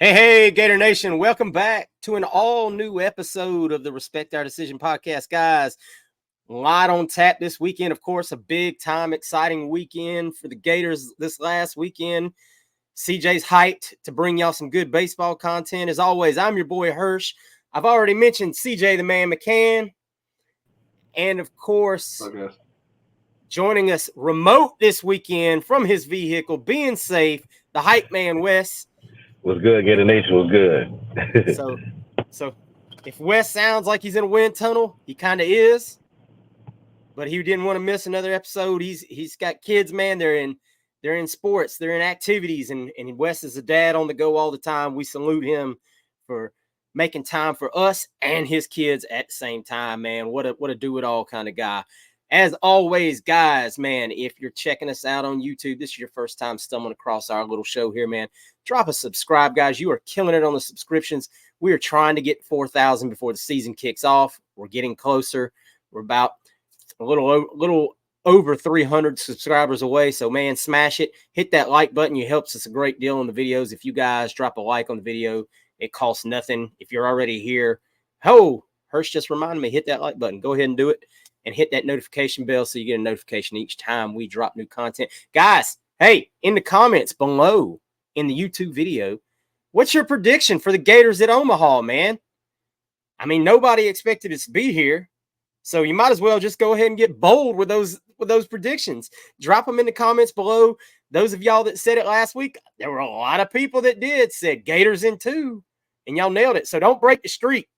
Hey, Gator Nation, welcome back to an all-new episode of the Respect Our Decision podcast, guys. A lot on tap this weekend, of course, a big-time, exciting weekend for the Gators this last weekend. CJ's hyped to bring y'all some good baseball content. As always, I'm your boy, Hirsch. I've already mentioned CJ the Man McCann. And, of course, joining us remote this weekend from his vehicle, being safe, the hype man, Wes. What's good, Gator Nation? What's good? So if Wes sounds like he's in a wind tunnel, he kind of is. But he didn't want to miss another episode. He's got kids, man. They're in sports, they're in activities, and Wes is a dad on the go all the time. We salute him for making time for us and his kids at the same time, man. What a do-it-all kind of guy. As always, guys, man, if you're checking us out on YouTube, this is your first time stumbling across our little show here, man, drop a subscribe, guys. You are killing it on the subscriptions. We are trying to get 4,000 before the season kicks off. We're getting closer. We're about a little over 300 subscribers away. So, man, smash it. Hit that like button. It helps us a great deal on the videos. If you guys drop a like on the video, it costs nothing. If you're already here, Hirsch just reminded me, hit that like button. Go ahead and do it. And hit that notification bell so you get a notification each time we drop new content. Guys, hey, in the comments below in the YouTube video, what's your prediction for the Gators at Omaha, man? I mean, nobody expected us to be here, so you might as well just go ahead and get bold with those predictions. Drop them in the comments below. Those of y'all that said it last week, there were a lot of people that said Gators in 2, and y'all nailed it. So don't break the streak,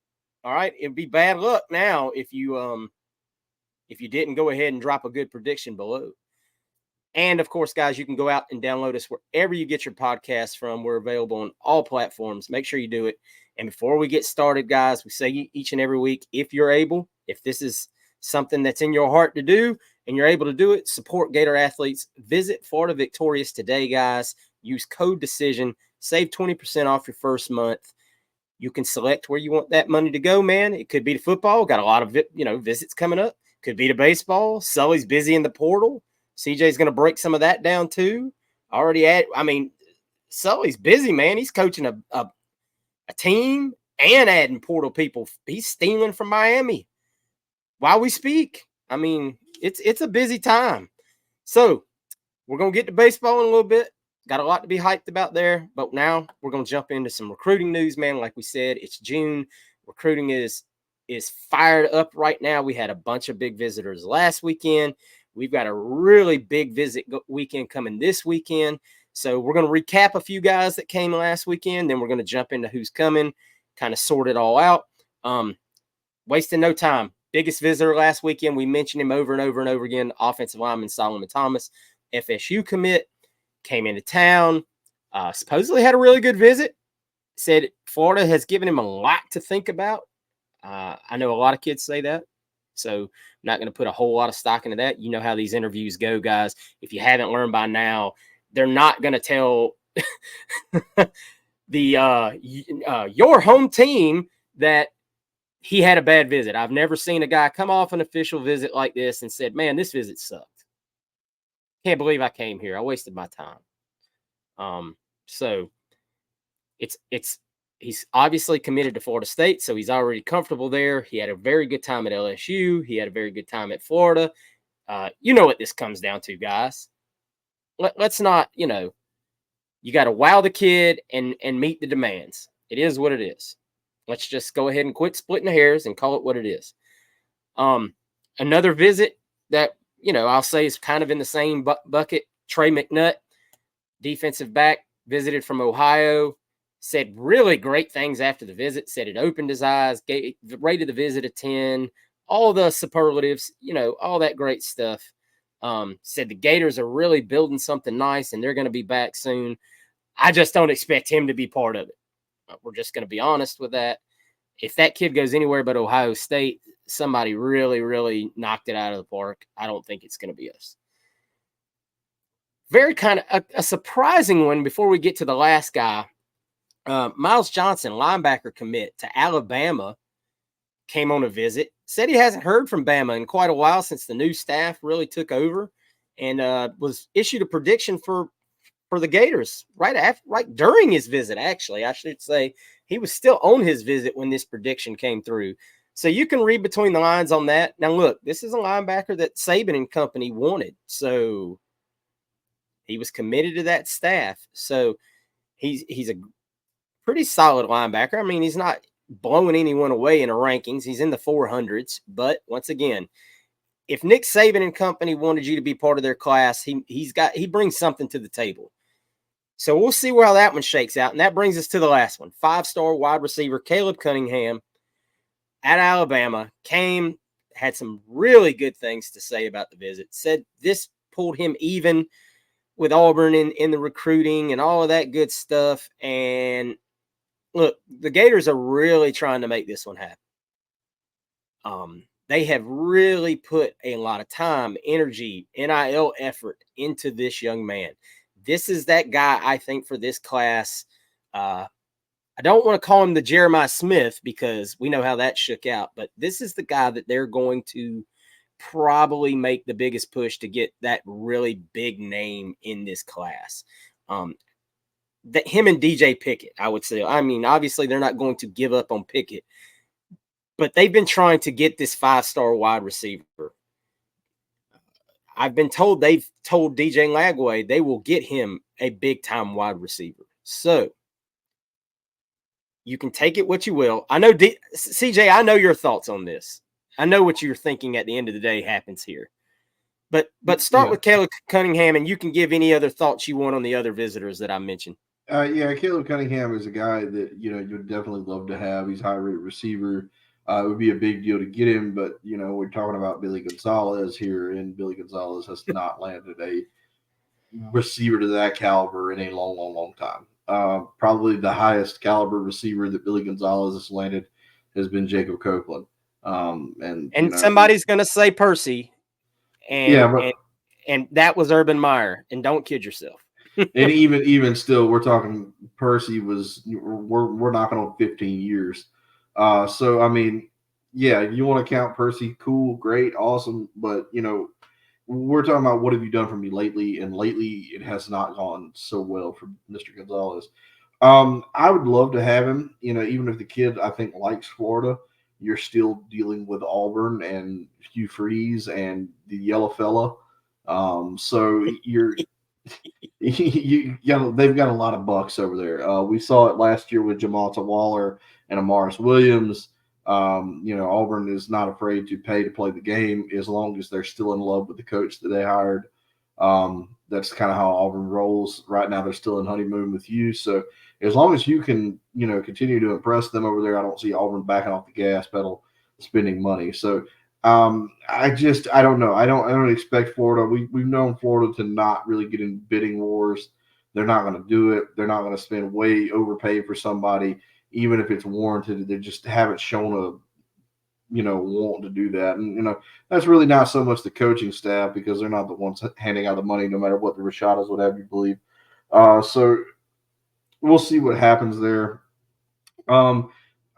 all right? It'd be bad luck now if you didn't go ahead and drop a good prediction below. And, of course, guys, you can go out and download us wherever you get your podcasts from. We're available on all platforms. Make sure you do it. And before we get started, guys, we say each and every week, if you're able, if this is something that's in your heart to do and you're able to do it, support Gator athletes. Visit Florida Victorious today, guys. Use code DECISION. Save 20% off your first month. You can select where you want that money to go, man. It could be to football. Got a lot of visits coming up. Could be to baseball. Sully's busy in the portal. CJ's going to break some of that down too. Sully's busy, man. He's coaching a team and adding portal people. He's stealing from Miami while we speak. I mean, it's a busy time. So we're going to get to baseball in a little bit. Got a lot to be hyped about there. But now we're going to jump into some recruiting news, man. Like we said, it's June. Recruiting is fired up right now. We had a bunch of big visitors last weekend. We've got a really big visit weekend coming this weekend. So we're going to recap a few guys that came last weekend. Then we're going to jump into who's coming, kind of sort it all out. Wasting no time. Biggest visitor last weekend. We mentioned him over and over and over again. Offensive lineman Solomon Thomas, FSU commit, came into town. Supposedly had a really good visit. Said Florida has given him a lot to think about. I know a lot of kids say that, so I'm not going to put a whole lot of stock into that. You know how these interviews go, guys. If you haven't learned by now, they're not going to tell your home team that he had a bad visit. I've never seen a guy come off an official visit like this and said, man, this visit sucked. Can't believe I came here. I wasted my time. So he's obviously committed to Florida State, so he's already comfortable there. He had a very good time at LSU. He had a very good time at Florida. You know what this comes down to, guys. Let's not, you got to wow the kid and meet the demands. It is what it is. Let's just go ahead and quit splitting the hairs and call it what it is. Another visit that, I'll say is kind of in the same bucket, Trey McNutt, defensive back, visited from Ohio. Said really great things after the visit, said it opened his eyes, rated the visit a 10, all the superlatives, all that great stuff. Said the Gators are really building something nice and they're going to be back soon. I just don't expect him to be part of it. We're just going to be honest with that. If that kid goes anywhere but Ohio State, somebody really, really knocked it out of the park. I don't think it's going to be us. Very kind of a surprising one before we get to the last guy. Miles Johnson, linebacker commit to Alabama, came on a visit. Said he hasn't heard from Bama in quite a while since the new staff really took over, and was issued a prediction for for the Gators right during his visit. Actually, I should say he was still on his visit when this prediction came through. So you can read between the lines on that. Now, look, this is a linebacker that Saban and company wanted, so he was committed to that staff. So he's a pretty solid linebacker. I mean, he's not blowing anyone away in the rankings. He's in the 400s. But once again, if Nick Saban and company wanted you to be part of their class, he brings something to the table. So we'll see how that one shakes out. And that brings us to the last one. 5-star wide receiver Caleb Cunningham at Alabama had some really good things to say about the visit. Said this pulled him even with Auburn in the recruiting and all of that good stuff. And look, the Gators are really trying to make this one happen. They have really put a lot of time, energy, NIL effort into this young man. This is that guy, I think, for this class. I don't want to call him the Jeremiah Smith because we know how that shook out, but this is the guy that they're going to probably make the biggest push to get that really big name in this class. That him and DJ Pickett, I would say. I mean, obviously they're not going to give up on Pickett, but they've been trying to get this 5-star wide receiver. I've been told they've told DJ Lagway they will get him a big-time wide receiver. So you can take it what you will. I know, CJ, I know your thoughts on this. I know what you're thinking at the end of the day happens here. But start with Caleb Cunningham, and you can give any other thoughts you want on the other visitors that I mentioned. Caleb Cunningham is a guy that, you'd definitely love to have. He's a high-rate receiver. It would be a big deal to get him, but, we're talking about Billy Gonzalez here, and Billy Gonzalez has not landed a receiver to that caliber in a long, long, long time. Probably the highest caliber receiver that Billy Gonzalez has landed has been Jacob Copeland. And somebody's going to say Percy, and that was Urban Meyer, and don't kid yourself. And even still, we're talking Percy we're knocking on 15 years. So I mean, you want to count Percy, cool, great, awesome, but we're talking about what have you done for me lately, and lately it has not gone so well for Mr. Gonzalez. I would love to have him, even if the kid I think likes Florida. You're still dealing with Auburn and Hugh Freeze and the yellow fella. So they've got a lot of bucks over there. We saw it last year with Jamalta Waller and Amaris Williams. Auburn is not afraid to pay to play the game as long as they're still in love with the coach that they hired. That's kind of how Auburn rolls right now. They're still in honeymoon with you. So as long as you can, continue to impress them over there, I don't see Auburn backing off the gas pedal, spending money. So I don't know. I don't expect Florida. We've known Florida to not really get in bidding wars. They're not going to do it. They're not going to spend way overpay for somebody, even if it's warranted. They just haven't shown a want to do that. And, that's really not so much the coaching staff because they're not the ones handing out the money, no matter what the Rashadas would have you believe. So we'll see what happens there. I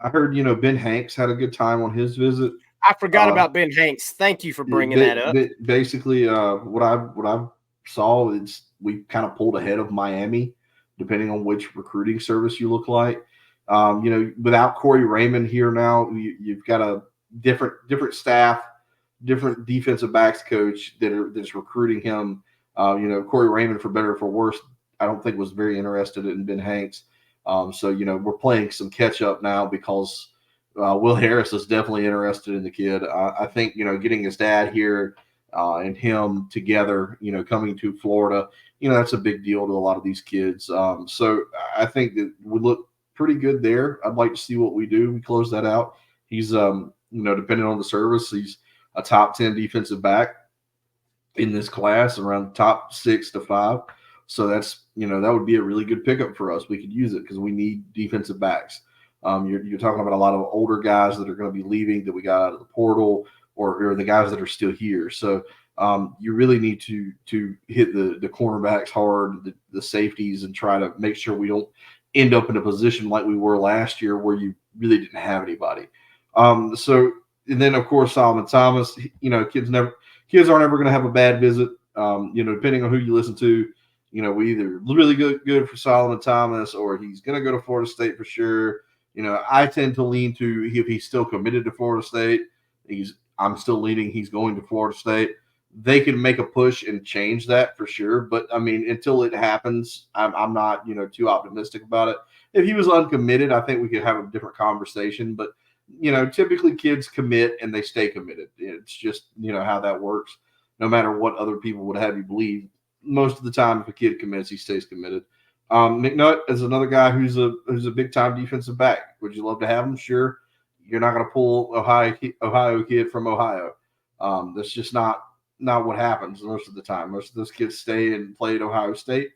heard, Ben Hanks had a good time on his visit. I forgot about Ben Hanks. Thank you for bringing that up. Basically, what I saw is we kind of pulled ahead of Miami, depending on which recruiting service you look like. Without Corey Raymond here now, you've got a different staff, different defensive backs coach that's recruiting him. Corey Raymond, for better or for worse, I don't think was very interested in Ben Hanks. So we're playing some catch up now because Will Harris is definitely interested in the kid. I think getting his dad here and him together, coming to Florida, that's a big deal to a lot of these kids. So I think that we look pretty good there. I'd like to see what we do. We close that out. He's depending on the service, he's a top 10 defensive back in this class, around top 6 to 5. So that's that would be a really good pickup for us. We could use it because we need defensive backs. You're talking about a lot of older guys that are going to be leaving that we got out of the portal, or the guys that are still here. So you really need to hit the cornerbacks hard, the safeties, and try to make sure we don't end up in a position like we were last year where you really didn't have anybody. And then of course Solomon Thomas. Kids aren't ever going to have a bad visit. Depending on who you listen to. We either really good for Solomon Thomas or he's going to go to Florida State for sure. I tend to lean to if he's still committed to Florida State, I'm still leaning he's going to Florida State. They can make a push and change that for sure. But, I mean, until it happens, I'm not, too optimistic about it. If he was uncommitted, I think we could have a different conversation. But, typically kids commit and they stay committed. It's just, how that works. No matter what other people would have you believe, most of the time, if a kid commits, he stays committed. McNutt is another guy who's a big-time defensive back. Would you love to have him? Sure. You're not going to pull Ohio kid from Ohio. That's just not what happens most of the time. Most of those kids stay and play at Ohio State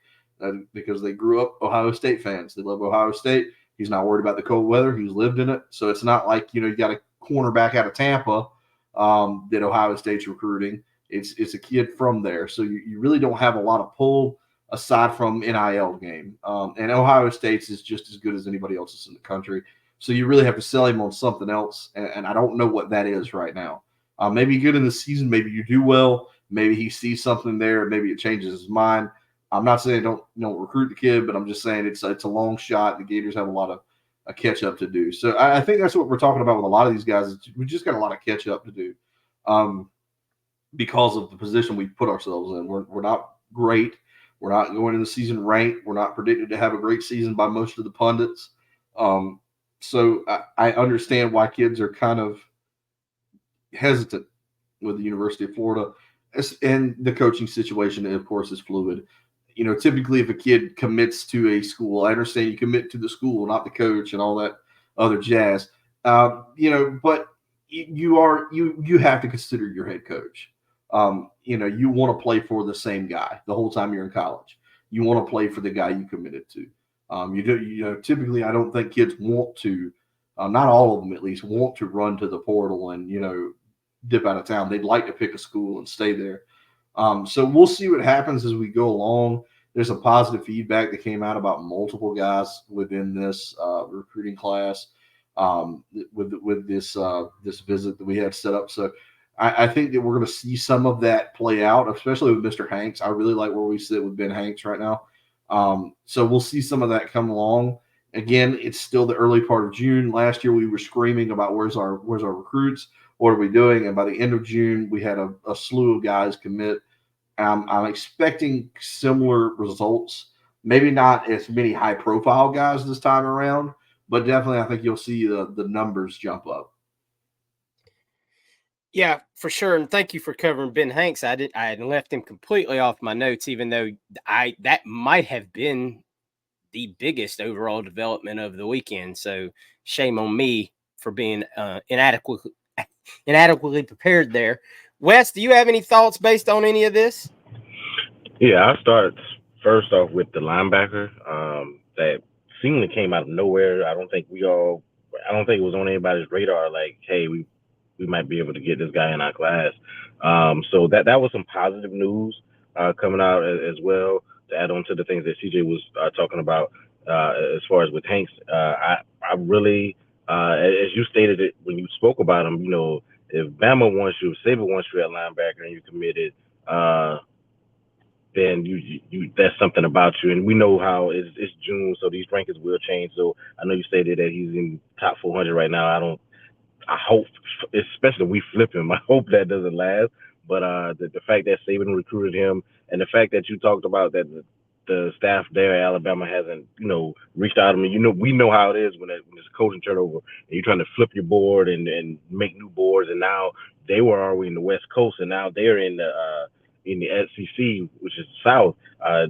because they grew up Ohio State fans. They love Ohio State. He's not worried about the cold weather. He's lived in it. So it's not like, you got a cornerback out of Tampa that Ohio State's recruiting. It's a kid from there. So you really don't have a lot of pull aside from NIL game. And Ohio State's is just as good as anybody else's in the country. So you really have to sell him on something else. And I don't know what that is right now. Maybe good in the season. Maybe you do well. Maybe he sees something there. Maybe it changes his mind. I'm not saying don't recruit the kid, but I'm just saying it's a long shot. The Gators have a lot of a catch up to do. So I think that's what we're talking about with a lot of these guys. We just got a lot of catch up to do because of the position we put ourselves in. We're not great. We're not going into the season ranked. We're not predicted to have a great season by most of the pundits. So I understand why kids are kind of hesitant with the University of Florida. And the coaching situation, of course, is fluid. Typically if a kid commits to a school, I understand you commit to the school, not the coach and all that other jazz. But you have to consider your head coach. You want to play for the same guy the whole time you're in college. You want to play for the guy you committed to. Typically I don't think kids want to, not all of them at least, want to run to the portal and, dip out of town. They'd like to pick a school and stay there. So we'll see what happens as we go along. There's a positive feedback that came out about multiple guys within this recruiting class with this visit that we had set up. So I think that we're going to see some of that play out, especially with Mr. Hanks. I really like where we sit with Ben Hanks right now. So we'll see some of that come along. Again, it's still the early part of June. Last year we were screaming about where's our recruits, what are we doing? And by the end of June, we had a slew of guys commit. I'm expecting similar results. Maybe not as many high-profile guys this time around, but definitely I think you'll see the numbers jump up. Yeah, for sure. And thank you for covering Ben Hanks. I had left him completely off my notes, even though that might have been the biggest overall development of the weekend. So shame on me for being inadequately prepared there. Wes, do you have any thoughts based on any of this? Yeah, I'll start first off with the linebacker that seemingly came out of nowhere. I don't think it was on anybody's radar. Like, hey, we might be able to get this guy in our class. So that was some positive news coming out as well, to add on to the things that CJ was talking about as far as with Hanks. I really, as you stated it when you spoke about him, if Bama wants you, if Saban wants you at linebacker and you committed, then you that's something about you. And we know how it's June, so these rankings will change. So I know you stated that he's in top 400 right now. I hope, especially if we flip him, I hope that doesn't last. But the fact that Saban recruited him, and the fact that you talked about that the staff there at Alabama hasn't, reached out to me. We know how it is when there's a coaching turnover and you're trying to flip your board and make new boards. And now they were already in the West Coast, and now they're in the SEC, which is South.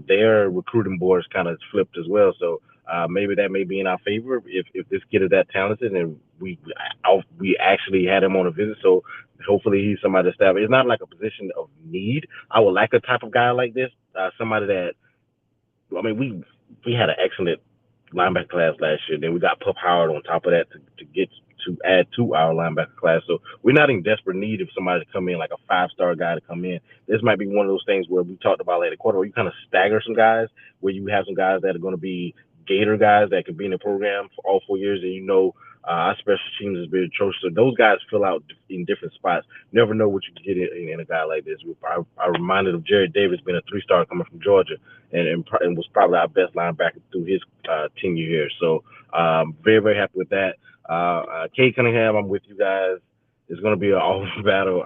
Their recruiting boards kind of flipped as well. So maybe that may be in our favor if this kid is that talented, and we actually had him on a visit. So hopefully he's somebody to staff. It's not like a position of need. I would like a type of guy like this, somebody that. I mean, we had an excellent linebacker class last year. Then we got Pup Howard on top of that to add to our linebacker class. So we're not in desperate need of somebody to come in, like a 5-star guy to come in. This might be one of those things where we talked about later quarter, where you kind of stagger some guys, where you have some guys that are going to be Gator guys that could be in the program for all 4 years, and Our special teams has been atrocious. So those guys fill out in different spots. Never know what you can get in a guy like this. I reminded of Jared Davis being a 3-star coming from Georgia, and was probably our best linebacker through his tenure here. So very, very happy with that. Cade Cunningham, I'm with you guys. It's going to be an awful battle.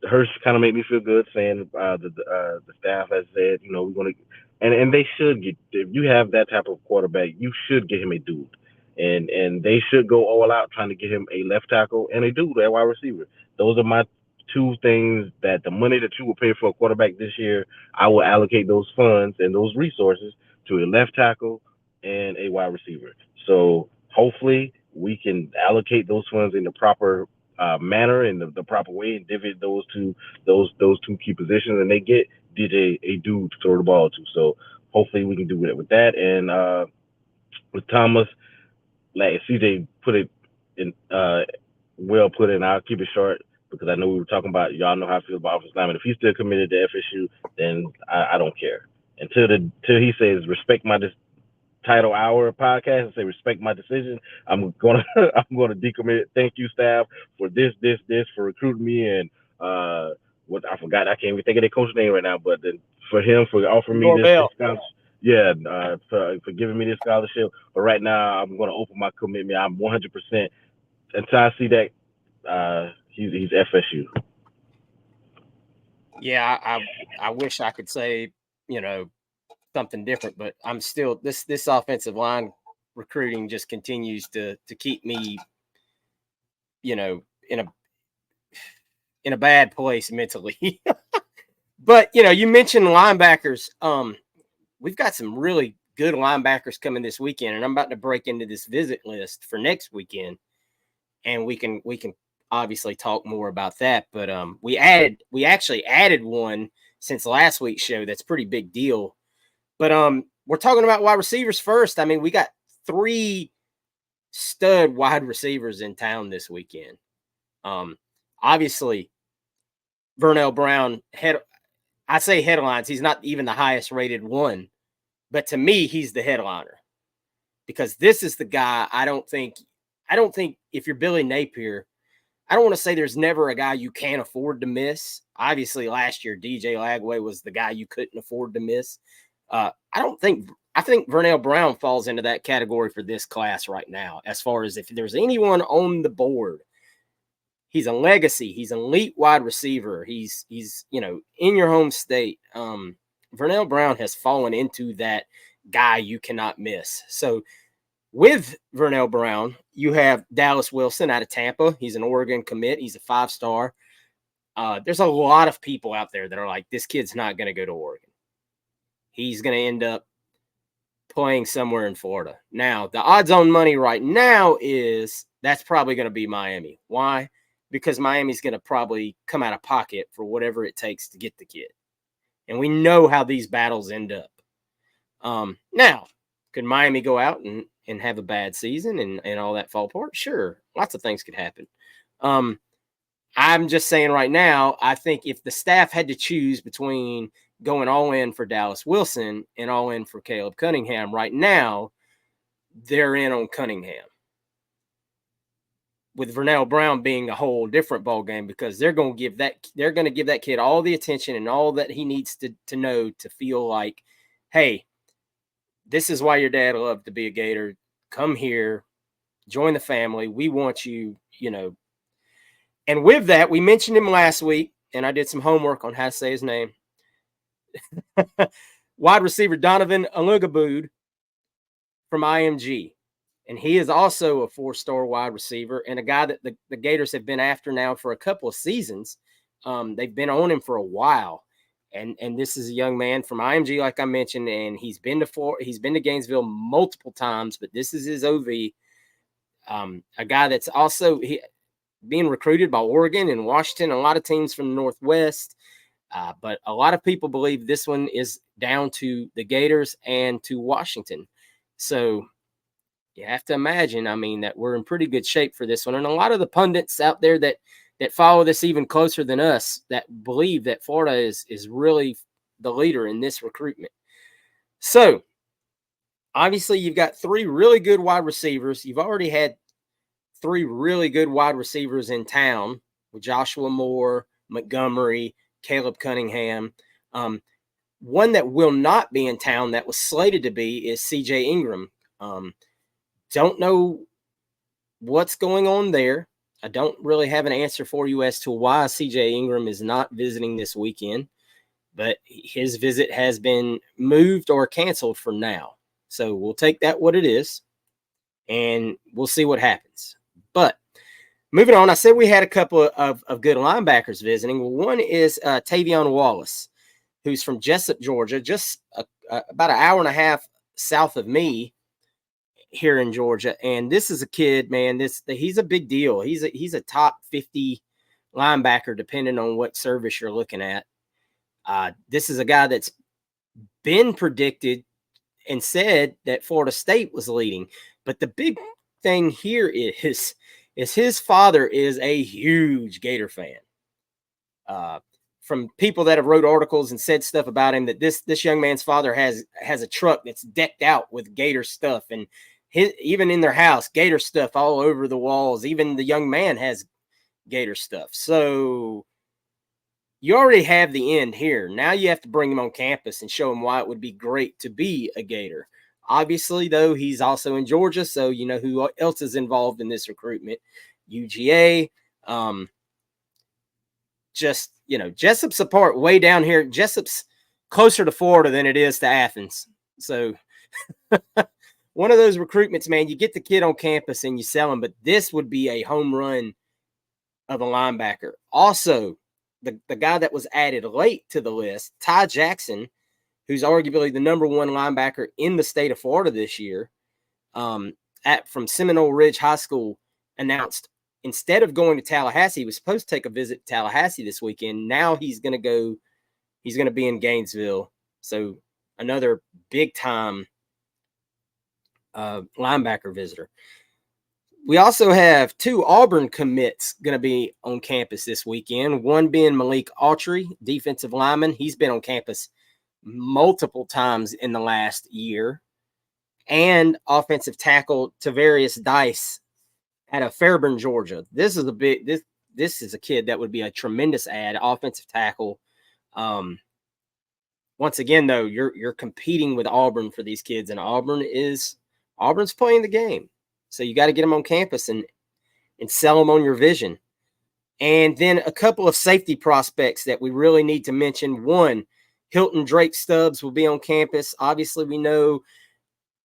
Hurst kind of made me feel good saying the staff has said, we're going to, and they should get, if you have that type of quarterback, you should get him a dude. And they should go all out trying to get him a left tackle and a dude at wide receiver. Those are my two things that the money that you will pay for a quarterback this year, I will allocate those funds and those resources to a left tackle and a wide receiver. So hopefully we can allocate those funds in the proper manner and the proper way and divvy those two key positions, and they get DJ a dude to throw the ball to. So hopefully we can do it with that. And with Thomas, like CJ put it in, well put in. I'll keep it short because I know we were talking about, y'all know how I feel about offensive lineman. If he's still committed to FSU, then I don't care. Until he says respect my title hour podcast and say respect my decision, I'm gonna decommit. Thank you, staff, for this for recruiting me, and what I forgot, I can't even think of their coach name right now, but for him for offering me this scholarship. Yeah, for giving me this scholarship. But right now, I'm going to open my commitment. I'm 100%. Until I see that, he's FSU. Yeah, I wish I could say, something different, but I'm still this offensive line recruiting just continues to keep me, in a bad place mentally. But you mentioned linebackers. We've got some really good linebackers coming this weekend, and I'm about to break into this visit list for next weekend, and we can obviously talk more about that. But we actually added one since last week's show. That's a pretty big deal. But we're talking about wide receivers first. I mean, we got 3 stud wide receivers in town this weekend. Obviously, Vernell Brown I say headlines. He's not even the highest rated one, but to me, he's the headliner because this is the guy. I don't think if you're Billy Napier, I don't want to say there's never a guy you can't afford to miss. Obviously, last year, DJ Lagway was the guy you couldn't afford to miss. I think Vernell Brown falls into that category for this class right now. As far as if there's anyone on the board, he's a legacy. He's an elite wide receiver. He's in your home state. Vernell Brown has fallen into that guy you cannot miss. So with Vernell Brown, you have Dallas Wilson out of Tampa. He's an Oregon commit. He's a 5-star. There's a lot of people out there that are like, this kid's not going to go to Oregon. He's going to end up playing somewhere in Florida. Now, the odds-on money right now is that's probably going to be Miami. Why? Because Miami's going to probably come out of pocket for whatever it takes to get the kid. And we know how these battles end up. Now, could Miami go out and have a bad season and all that fall apart? Sure. Lots of things could happen. I'm just saying right now, I think if the staff had to choose between going all in for Dallas Wilson and all in for Caleb Cunningham right now, they're in on Cunningham. With Vernell Brown being a whole different ball game because they're going to give that kid all the attention and all that he needs to know to feel like, hey, this is why your dad loved to be a Gator. Come here, join the family. We want you, And with that, we mentioned him last week, and I did some homework on how to say his name. Wide receiver Donovan Alugabud from IMG. And he is also a 4-star wide receiver and a guy that the Gators have been after now for a couple of seasons. They've been on him for a while. And this is a young man from IMG, like I mentioned, and he's been to Gainesville multiple times, but this is his OV. A guy that's also being recruited by Oregon and Washington, a lot of teams from the Northwest. But a lot of people believe this one is down to the Gators and to Washington. So you have to imagine, that we're in pretty good shape for this one. And a lot of the pundits out there that follow this even closer than us that believe that Florida is really the leader in this recruitment. So obviously you've got 3 really good wide receivers. You've already had 3 really good wide receivers in town with Joshua Moore, Montgomery, Caleb Cunningham. One that will not be in town that was slated to be is CJ Ingram. Don't know what's going on there. I don't really have an answer for you as to why CJ Ingram is not visiting this weekend, but his visit has been moved or canceled for now. So we'll take that what it is, and we'll see what happens. But moving on, I said we had a couple of good linebackers visiting. Well, one is Tavion Wallace, who's from Jessup, Georgia, just about an hour and a half south of me here in Georgia. And this is a kid, man, he's a big deal. He's a top 50 linebacker, depending on what service you're looking at. This is a guy that's been predicted and said that Florida State was leading. But the big thing here is his father is a huge Gator fan. From people that have wrote articles and said stuff about him, that this young man's father has a truck that's decked out with Gator stuff, and even in their house, Gator stuff all over the walls. Even the young man has Gator stuff. So you already have the end here. Now you have to bring him on campus and show him why it would be great to be a Gator. Obviously, though, he's also in Georgia, so you know who else is involved in this recruitment. UGA. Just, you know, Jessup's a part way down here. Jessup's closer to Florida than it is to Athens. So one of those recruitments, man, you get the kid on campus and you sell him, but this would be a home run of a linebacker. Also, the guy that was added late to the list, Ty Jackson, who's arguably the number 1 linebacker in the state of Florida this year, from Seminole Ridge High School, announced instead of going to Tallahassee, he was supposed to take a visit to Tallahassee this weekend. Now he's going to be in Gainesville. So another big time linebacker visitor. We also have 2 Auburn commits going to be on campus this weekend. One being Malik Autry, defensive lineman. He's been on campus multiple times in the last year. And offensive tackle Tavarius Dice out of Fairburn, Georgia. This is a kid that would be a tremendous add, offensive tackle. Once again, though, you're competing with Auburn for these kids, and Auburn's playing the game. So you got to get them on campus and sell them on your vision. And then a couple of safety prospects that we really need to mention. One, Hilton Drake Stubbs will be on campus. Obviously, we know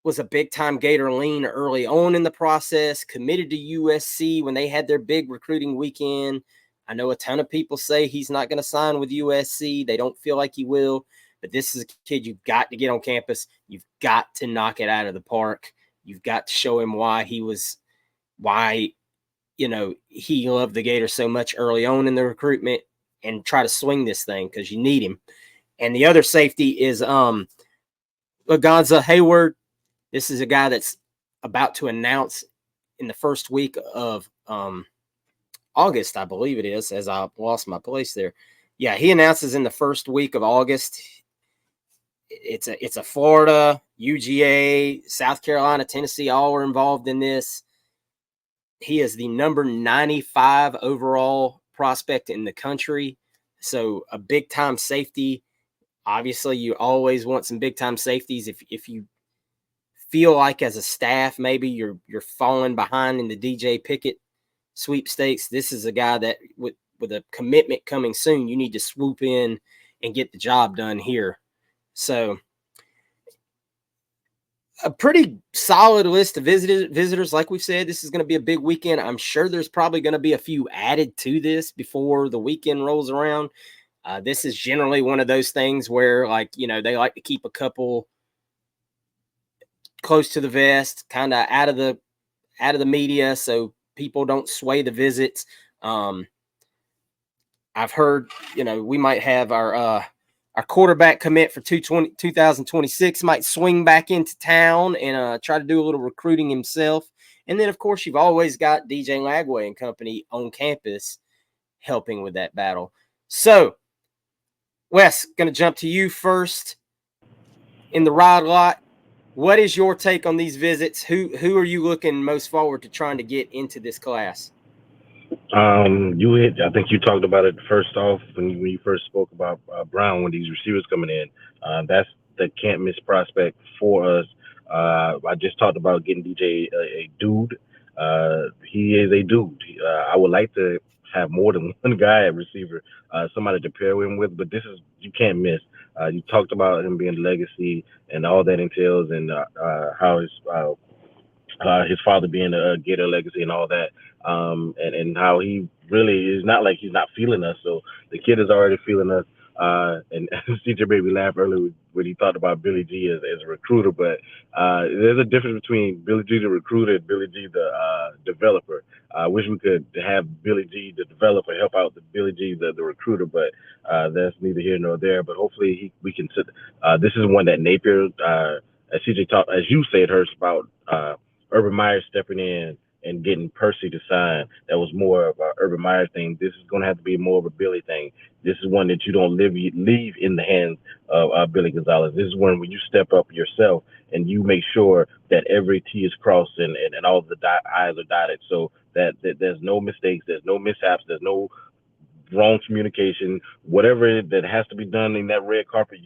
was a big-time Gator lean early on in the process, committed to USC when they had their big recruiting weekend. I know a ton of people say he's not going to sign with USC. They don't feel like he will. But this is a kid you've got to get on campus. You've got to knock it out of the park. You've got to show him why he loved the Gators so much early on in the recruitment, and try to swing this thing because you need him. And the other safety is Lagonza Hayward. This is a guy that's about to announce in the first week of August, I believe it is, as I lost my place there. Yeah, he announces in the first week of August. It's a Florida, UGA, South Carolina, Tennessee, all are involved in this. He is the number 95 overall prospect in the country. So a big-time safety. Obviously, you always want some big-time safeties. If you feel like as a staff maybe you're falling behind in the DJ Pickett sweepstakes, this is a guy that with a commitment coming soon, you need to swoop in and get the job done here. So a pretty solid list of visitors. Like we've said, this is going to be a big weekend. I'm sure there's probably going to be a few added to this before the weekend rolls around. This is generally one of those things where, they like to keep a couple close to the vest, kind of out of the media, so people don't sway the visits. I've heard, we might have our quarterback commit for 2026 might swing back into town and try to do a little recruiting himself. And then, of course, you've always got DJ Lagway and company on campus helping with that battle. So, Wes, going to jump to you first in the ride lot. what is your take on these visits? Who are you looking most forward to trying to get into this class? I think you talked about it first off when you first spoke about Brown when these receivers coming in. That's the can't miss prospect for us. I just talked about getting DJ a dude. He is a dude. I would like to have more than one guy at receiver, somebody to pair him with. But this is you can't miss. You talked about him being legacy and all that entails, and how his father being a Gator legacy and all that, and how he really is not like he's not feeling us. So the kid is already feeling us. And CJ made me laugh earlier when he talked about Billy G as a recruiter, but there's a difference between Billy G the recruiter and Billy G the developer. I wish we could have Billy G the developer help out the Billy G the recruiter, but that's neither here nor there. But hopefully we can sit. This is one that Napier, as CJ talked, as you said, Hurst, about Urban Meyer stepping in and getting Percy to sign. That was more of a Urban Meyer thing. This is going to have to be more of a Billy thing. This is one that you don't leave in the hands of Billy Gonzalez. This is one when you step up yourself and you make sure that every T is crossed and all the I's are dotted, so that there's no mistakes, there's no mishaps, there's no wrong communication. Whatever that has to be done in that red carpet,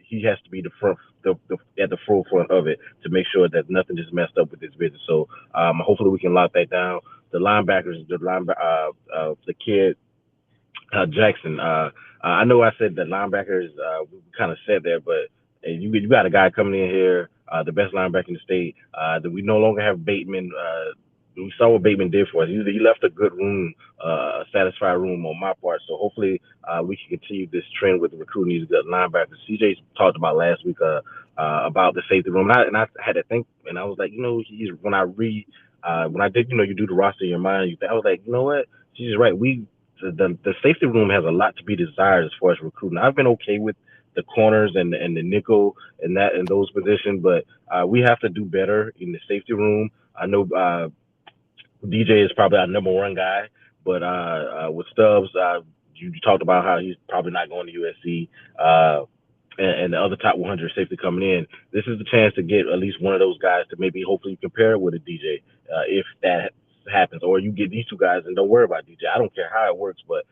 he has to be at the forefront of it to make sure that nothing is messed up with this business. So hopefully we can lock that down. The linebackers, the kid Jackson. I know I said that linebackers we kind of said that, but you got a guy coming in here, the best linebacker in the state. That we no longer have Bateman. We saw what Bateman did for us. He left a good room, a satisfied room on my part. So hopefully we can continue this trend with recruiting these good linebackers. CJ talked about last week about the safety room, and I had to think, and I was like, when I did, you do the roster in your mind, I was like, you know what? She's right. The safety room has a lot to be desired as far as recruiting. I've been okay with the corners and the nickel and those positions, but we have to do better in the safety room. I know DJ is probably our number one guy, but with Stubbs, you talked about how he's probably not going to USC, and the other top 100 safety coming in. This is the chance to get at least one of those guys to maybe hopefully compare with a DJ, if that happens, or you get these two guys and don't worry about DJ. I don't care how it works, but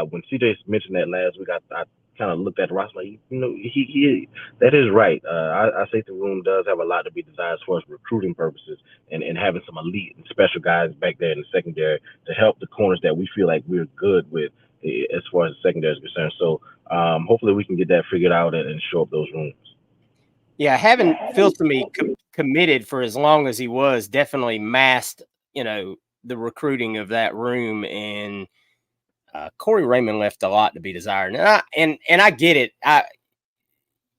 when CJ mentioned that last week, I kind of looked at the roster like, he that is right. I think the room does have a lot to be desired as far as recruiting purposes and having some elite and special guys back there in the secondary to help the corners that we feel like we're good with as far as the secondary is concerned. So hopefully we can get that figured out and show up those rooms. Yeah, having Phil committed for as long as he was definitely masked, the recruiting of that room, and Corey Raymond left a lot to be desired. And I get it.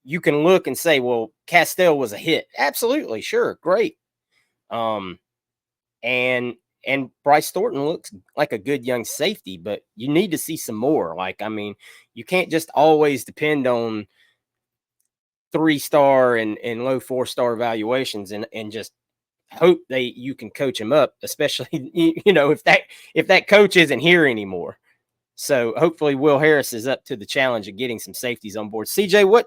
You can look and say, well, Castell was a hit. Absolutely, sure, great. And Bryce Thornton looks like a good young safety, but you need to see some more. You can't just always depend on 3-star and low 4-star evaluations and just hope you can coach him up, especially if that coach isn't here anymore. So hopefully Will Harris is up to the challenge of getting some safeties on board. CJ, what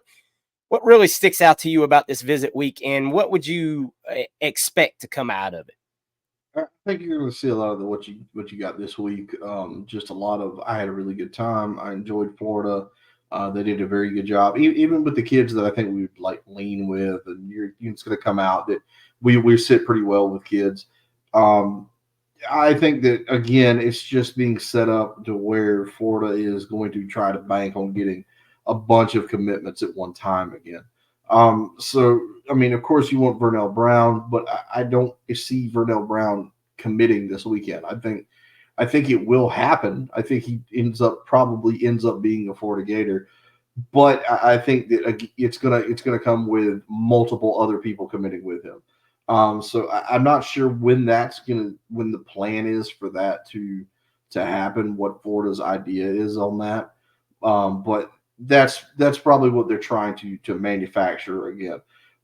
really sticks out to you about this visit week, and what would you expect to come out of it? I think you're going to see a lot of what you got this week. Just a lot of. I had a really good time. I enjoyed Florida. They did a very good job, even with the kids that I think we would like lean with, and it's going to come out that we sit pretty well with kids. I think that again, it's just being set up to where Florida is going to try to bank on getting a bunch of commitments at one time again. So I mean, of course, you want Vernell Brown, but I don't see Vernell Brown committing this weekend. I think it will happen. I think he probably ends up being a Florida Gator, but I think that it's gonna come with multiple other people committing with him. So I'm not sure when the plan is for that to happen. What Florida's idea is on that, but that's probably what they're trying to manufacture again.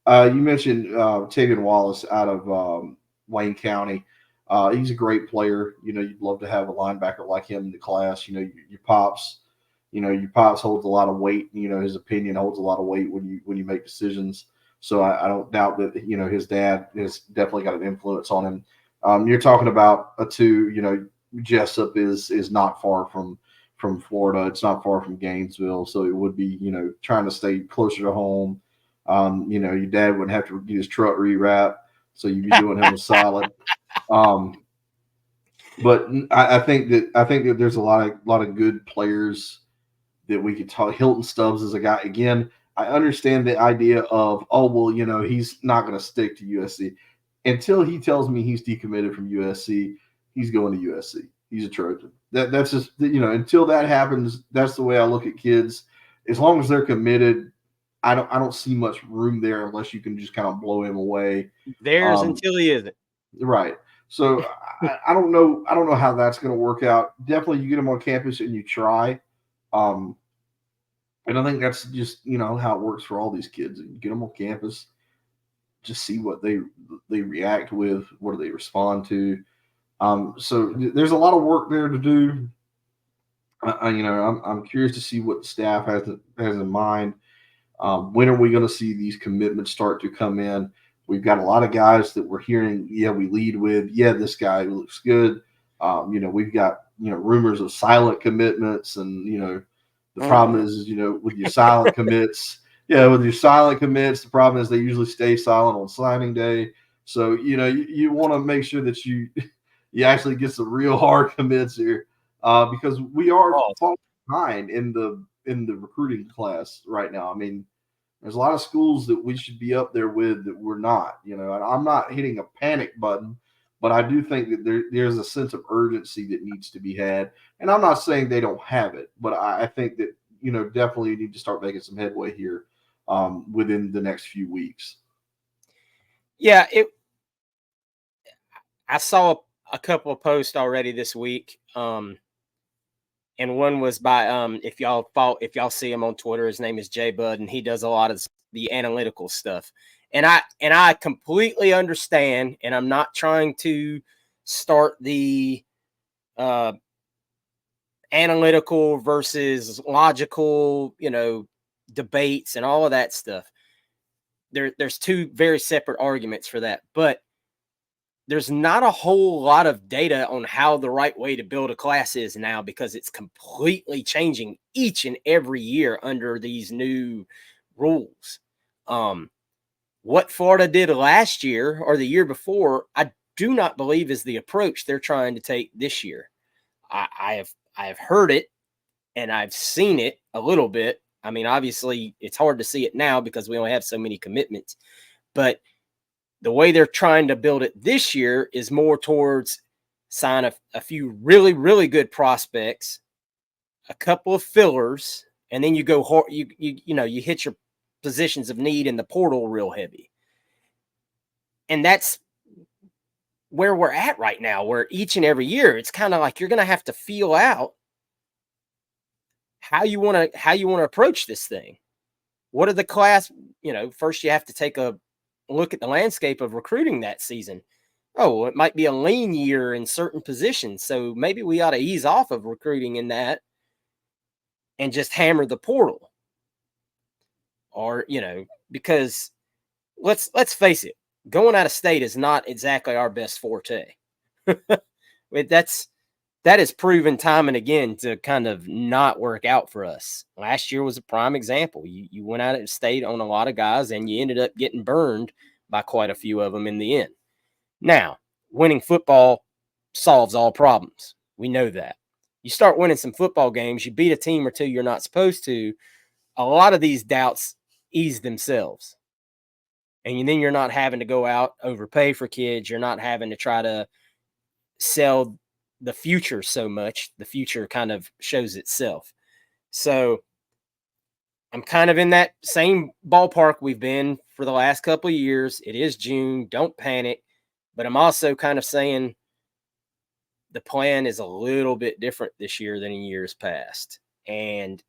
You mentioned Tavian Wallace out of Wayne County. He's a great player. You'd love to have a linebacker like him in the class. Your pops holds a lot of weight. His opinion holds a lot of weight when you make decisions. So I don't doubt that, his dad has definitely got an influence on him. You're talking about a two, Jessup is not far from Florida. It's not far from Gainesville. So it would be, trying to stay closer to home. Your dad wouldn't have to get his truck rewrapped. So you'd be doing him a solid. But I think that there's a lot of good players that we could talk. Hilton Stubbs is a guy. Again, I understand the idea of, oh well, he's not going to stick to USC until he tells me he's decommitted from USC. He's going to USC. He's a Trojan. That's just until that happens. That's the way I look at kids. As long as they're committed, I don't see much room there unless you can just kind of blow him away. There's until he isn't. Right. So I don't know. I don't know how that's going to work out. Definitely, you get them on campus and you try. And I think that's just how it works for all these kids. You get them on campus, just see what they react with. What do they respond to? So there's a lot of work there to do. I'm curious to see what the staff has in mind. When are we going to see these commitments start to come in? We've got a lot of guys that we're hearing. Yeah, we lead with. Yeah, this guy looks good. We've got rumors of silent commitments, and the problem is with your silent commits. Yeah, with your silent commits, the problem is they usually stay silent on signing day. So you want to make sure that you actually get some real hard commits here, because we are falling behind in the recruiting class right now. I mean, there's a lot of schools that we should be up there with that we're not. And I'm not hitting a panic button, but I do think that there's a sense of urgency that needs to be had. And I'm not saying they don't have it, but I think that definitely need to start making some headway here within the next few weeks. Yeah, I saw a couple of posts already this week. And one was by if y'all see him on Twitter, his name is Jay Budd, and he does a lot of the analytical stuff. And I completely understand, and I'm not trying to start the analytical versus logical, debates and all of that stuff. There's two very separate arguments for that, but there's not a whole lot of data on how the right way to build a class is now, because it's completely changing each and every year under these new rules. What Florida did last year or the year before, I do not believe is the approach they're trying to take this year. I have heard it and I've seen it a little bit. I mean, obviously it's hard to see it now because we only have so many commitments, but the way they're trying to build it this year is more towards sign a few really, really good prospects, a couple of fillers, and then you go hard. You hit your positions of need in the portal real heavy. And that's where we're at right now, where each and every year it's kind of like you're going to have to feel out how you want to approach this thing. What are the class, first you have to take a look at the landscape of recruiting that season. Oh, it might be a lean year in certain positions, so maybe we ought to ease off of recruiting in that and just hammer the portal. Or, because let's face it, going out of state is not exactly our best forte. That is proven time and again to kind of not work out for us. Last year was a prime example. You went out of state on a lot of guys and you ended up getting burned by quite a few of them in the end. Now, winning football solves all problems. We know that. You start winning some football games, you beat a team or two you're not supposed to, a lot of these doubts ease themselves. And then you're not having to go out, overpay for kids. You're not having to try to sell the future so much. The future kind of shows itself. So I'm kind of in that same ballpark we've been for the last couple of years. It is June. Don't panic. But I'm also kind of saying the plan is a little bit different this year than in years past. And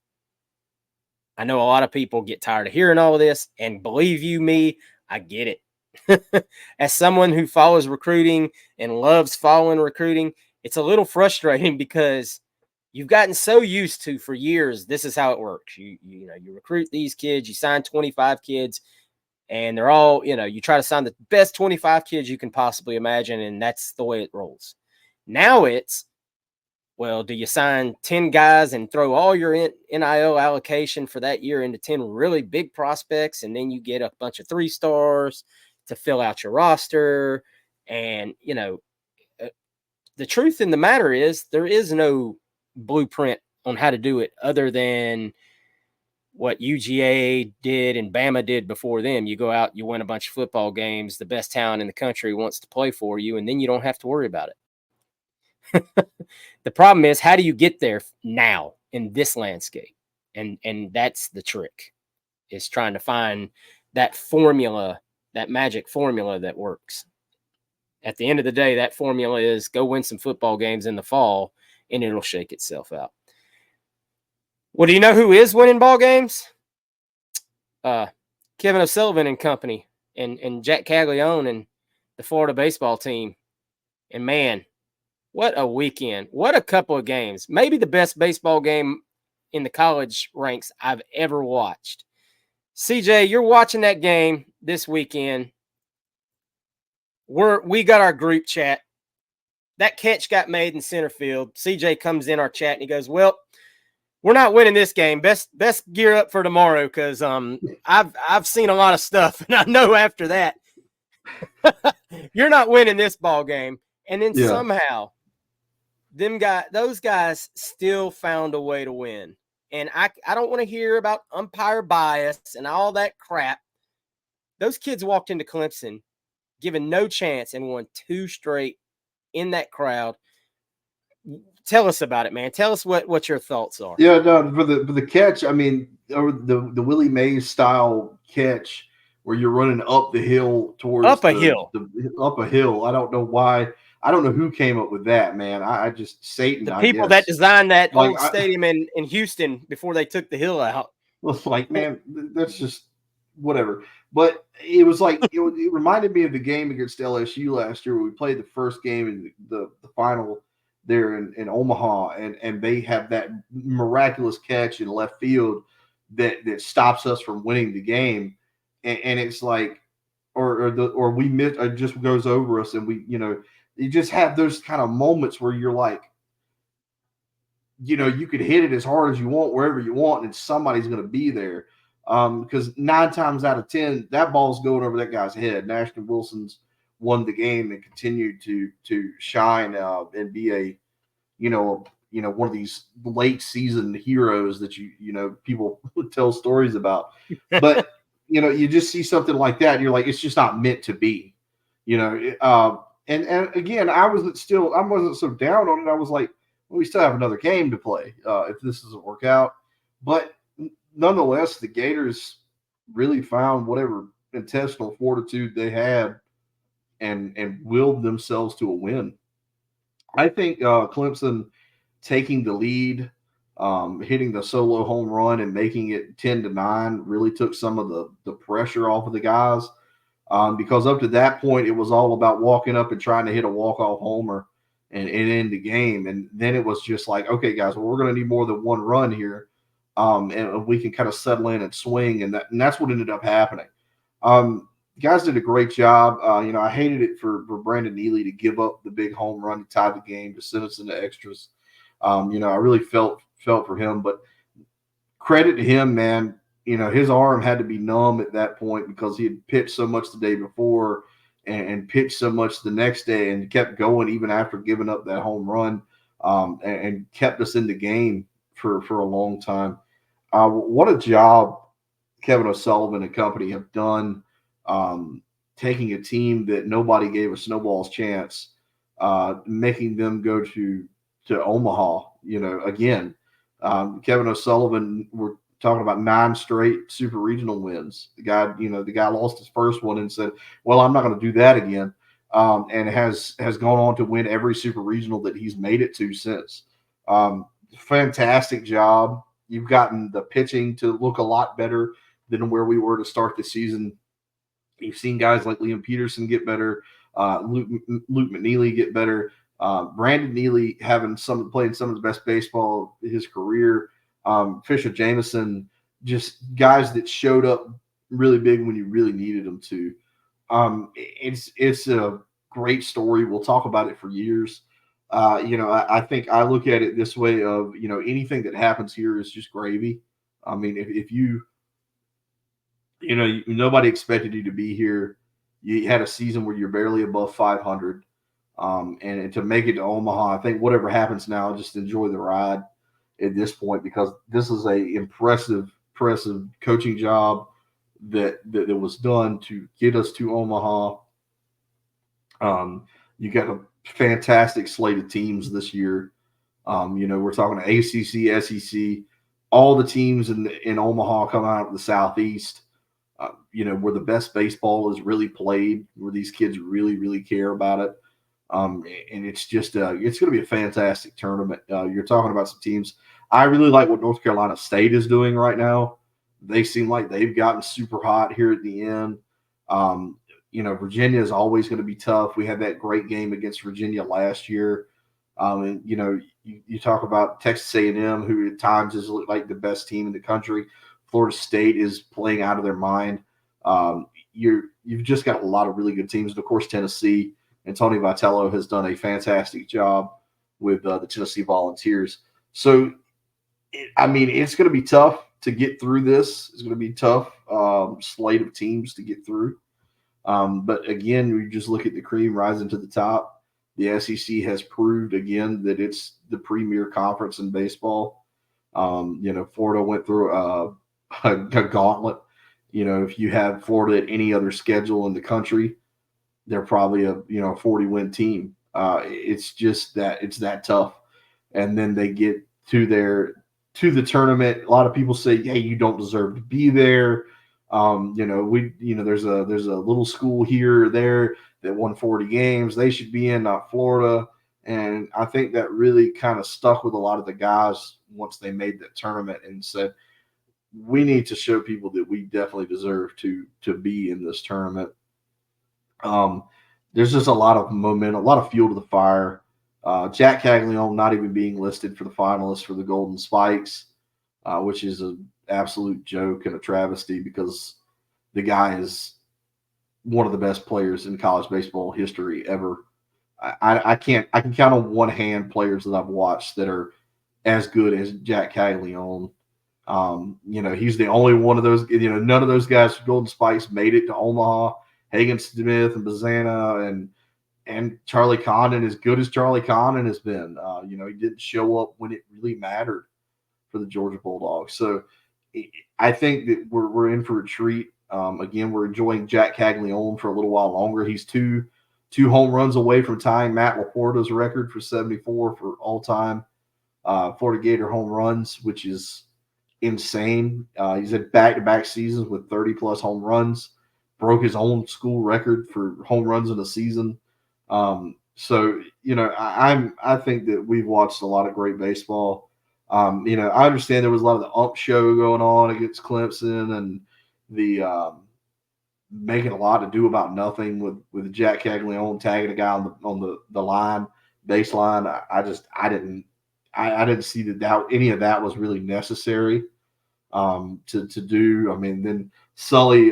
I know a lot of people get tired of hearing all of this. And believe you me, I get it. As someone who follows recruiting and loves following recruiting, it's a little frustrating because you've gotten so used to for years, this is how it works. You recruit these kids, you sign 25 kids, And they're all, you try to sign the best 25 kids you can possibly imagine, and that's the way it rolls. Now it's, well, do you sign 10 guys and throw all your NIL allocation for that year into 10 really big prospects, and then you get a bunch of 3-stars to fill out your roster? And, the truth in the matter is there is no blueprint on how to do it other than what UGA did and Bama did before them. You go out, you win a bunch of football games, the best talent in the country wants to play for you, and then you don't have to worry about it. The problem is, how do you get there now in this landscape? And that's the trick, is trying to find that formula, that magic formula that works. At the end of the day, that formula is go win some football games in the fall, and it'll shake itself out. Well, do you know who is winning ball games? Kevin O'Sullivan and company, and Jack Caglione and the Florida baseball team. And man, what a weekend. What a couple of games. Maybe the best baseball game in the college ranks I've ever watched. CJ, you're watching that game this weekend. We got our group chat. That catch got made in center field. CJ comes in our chat and he goes, well, we're not winning this game. Best gear up for tomorrow, because I've seen a lot of stuff, and I know after that you're not winning this ball game. And then somehow those guys still found a way to win. And I don't want to hear about umpire bias and all that crap. Those kids walked into Clemson given no chance and won 2 straight in that crowd. Tell us about it, man. Tell us what your thoughts are. Yeah, no, for the catch, I mean, or the Willie Mays style catch where you're running up the hill towards up a hill. I don't know why. I don't know who came up with that, man. I just Satan. The people that designed that old stadium in Houston before they took the hill out. Well, like, man, that's just whatever. But it was like it reminded me of the game against LSU last year where we played the first game in the final there in Omaha, and they have that miraculous catch in left field that stops us from winning the game, and it's like, or we miss, it just goes over us, and we, you just have those kind of moments where you're like, you could hit it as hard as you want wherever you want, and somebody's going to be there, because 9 times out of 10 that ball's going over that guy's head. Ashton Wilson's won the game and continued to shine and be a one of these late season heroes that people tell stories about. But you just see something like that and you're like, it's just not meant to be, and again, I wasn't so down on it. I was like, well, we still have another game to play if this doesn't work out. But nonetheless, the Gators really found whatever intestinal fortitude they had and willed themselves to a win. I think Clemson taking the lead, hitting the solo home run and making it 10-9 really took some of the pressure off of the guys, because up to that point, it was all about walking up and trying to hit a walk-off homer and end the game. And then it was just like, okay, guys, well, we're going to need more than one run here, and we can kind of settle in and swing. And that's what ended up happening. Guys did a great job. I hated it for Brandon Neely to give up the big home run to tie the game, to send us into extras. I really felt for him, but credit to him, man. His arm had to be numb at that point because he had pitched so much the day before and pitched so much the next day and kept going even after giving up that home run, and kept us in the game for a long time. What a job Kevin O'Sullivan and company have done. Taking a team that nobody gave a snowball's chance, making them go to Omaha. Again, Kevin O'Sullivan, we're talking about 9 straight super regional wins. The guy lost his first one and said, well, I'm not going to do that again. And has gone on to win every super regional that he's made it to since. Fantastic job. You've gotten the pitching to look a lot better than where we were to start the season. You've seen guys like Liam Peterson get better, Luke McNeely get better, Brandon Neely playing some of the best baseball of his career, Fisher Jameson, just guys that showed up really big when you really needed them to. It's a great story. We'll talk about it for years. I think I look at it this way of, anything that happens here is just gravy. I mean, if nobody expected you to be here. You had a season where you're barely above 500. And to make it to Omaha, I think whatever happens now, just enjoy the ride at this point, because this is a impressive coaching job that was done to get us to Omaha. You got a fantastic slate of teams this year. We're talking ACC, SEC, all the teams in Omaha come out of the Southeast. Where the best baseball is really played, where these kids really, really care about it. And it's just it's going to be a fantastic tournament. You're talking about some teams. I really like what North Carolina State is doing right now. They seem like they've gotten super hot here at the end. Virginia is always going to be tough. We had that great game against Virginia last year. And you talk about Texas A&M, who at times is like the best team in the country. Florida State is playing out of their mind. You've just got a lot of really good teams. And of course, Tennessee and Tony Vitello has done a fantastic job with the Tennessee Volunteers. So, it's going to be tough to get through this. It's going to be tough slate of teams to get through. But again, you just look at the cream rising to the top. The SEC has proved again that it's the premier conference in baseball. Florida went through a gauntlet. If you have Florida at any other schedule in the country, they're probably a 40-win team. It's just that it's that tough. And then they get to the tournament. A lot of people say, "Hey, you don't deserve to be there." There's a little school here or there that won 40 games. They should be in, not Florida. And I think that really kind of stuck with a lot of the guys once they made that tournament and said, we need to show people that we definitely deserve to be in this tournament. There's just a lot of momentum, a lot of fuel to the fire. Jack Caglione not even being listed for the finalists for the Golden Spikes, which is an absolute joke and a travesty because the guy is one of the best players in college baseball history ever. I can count on one hand players that I've watched that are as good as Jack Caglione. He's the only one of those. None of those guys from Golden Spikes made it to Omaha. Hagen Smith and Bazana and Charlie Condon, as good as Charlie Condon has been, he didn't show up when it really mattered for the Georgia Bulldogs. So I think that we're in for a treat. Again, we're enjoying Jack Caglione for a little while longer. He's two home runs away from tying Matt Laporta's record for 74 for all-time Florida Gator home runs, which is insane. He's had back-to-back seasons with 30-plus home runs, broke his own school record for home runs in a season. I think that we've watched a lot of great baseball. I understand there was a lot of the ump show going on against Clemson and the making a lot to do about nothing with Jack Caglione tagging a guy on the line, baseline. I didn't see that any of that was really necessary to do. I mean, then Sully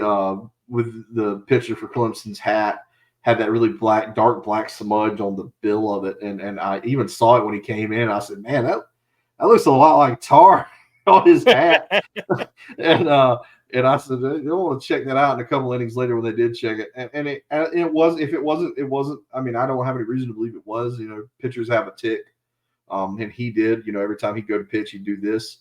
with the pitcher for Clemson's hat had that really dark black smudge on the bill of it, and I even saw it when he came in. I said, "Man, that looks a lot like tar on his hat." And I said, "I want to check that out." And a couple innings later, when they did check it, and it wasn't. I mean, I don't have any reason to believe it was. Pitchers have a tick, and he did. Every time he'd go to pitch, he'd do this.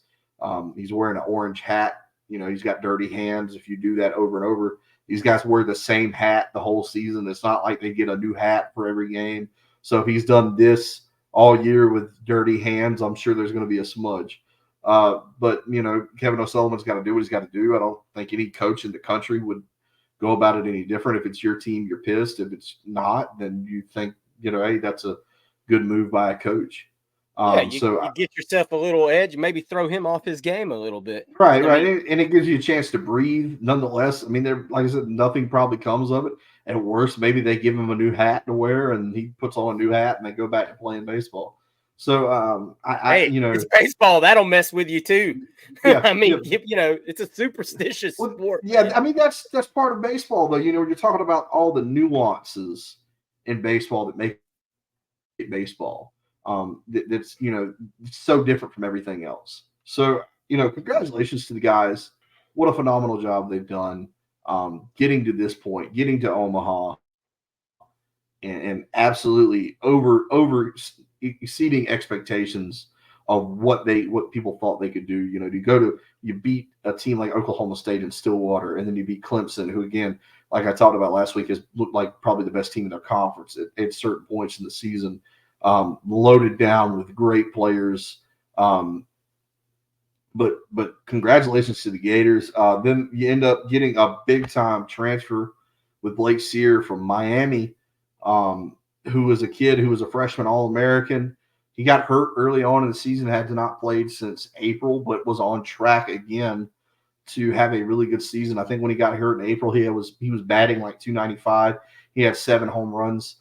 He's wearing an orange hat. He's got dirty hands. If you do that over and over, these guys wear the same hat the whole season. It's not like they get a new hat for every game. So if he's done this all year with dirty hands, I'm sure there's going to be a smudge. But Kevin O'Sullivan's got to do what he's got to do. I don't think any coach in the country would go about it any different. If it's your team, you're pissed. If it's not, then you think, hey, that's a good move by a coach. You get yourself a little edge, maybe throw him off his game a little bit. Right. And it gives you a chance to breathe nonetheless. I mean, like I said, nothing probably comes of it. At worst, maybe they give him a new hat to wear and he puts on a new hat and they go back to playing baseball. So Hey, it's baseball. That'll mess with you too. Yeah, I mean, it's a superstitious sport. Yeah, man. I mean that's part of baseball, though. You're talking about all the nuances in baseball that make it baseball. That's so different from everything else. So congratulations to the guys. What a phenomenal job they've done, getting to this point, getting to Omaha, and absolutely over exceeding expectations of what people thought they could do. You beat a team like Oklahoma State in Stillwater, and then you beat Clemson, who again, like I talked about last week, has looked like probably the best team in their conference at certain points in the season. Loaded down with great players. But congratulations to the Gators. Then you end up getting a big time transfer with Blake Sear from Miami, who was a kid who was a freshman All-American. He got hurt early on in the season, had not played since April, but was on track again to have a really good season. I think when he got hurt in April, he was batting like 295. He had 7 home runs.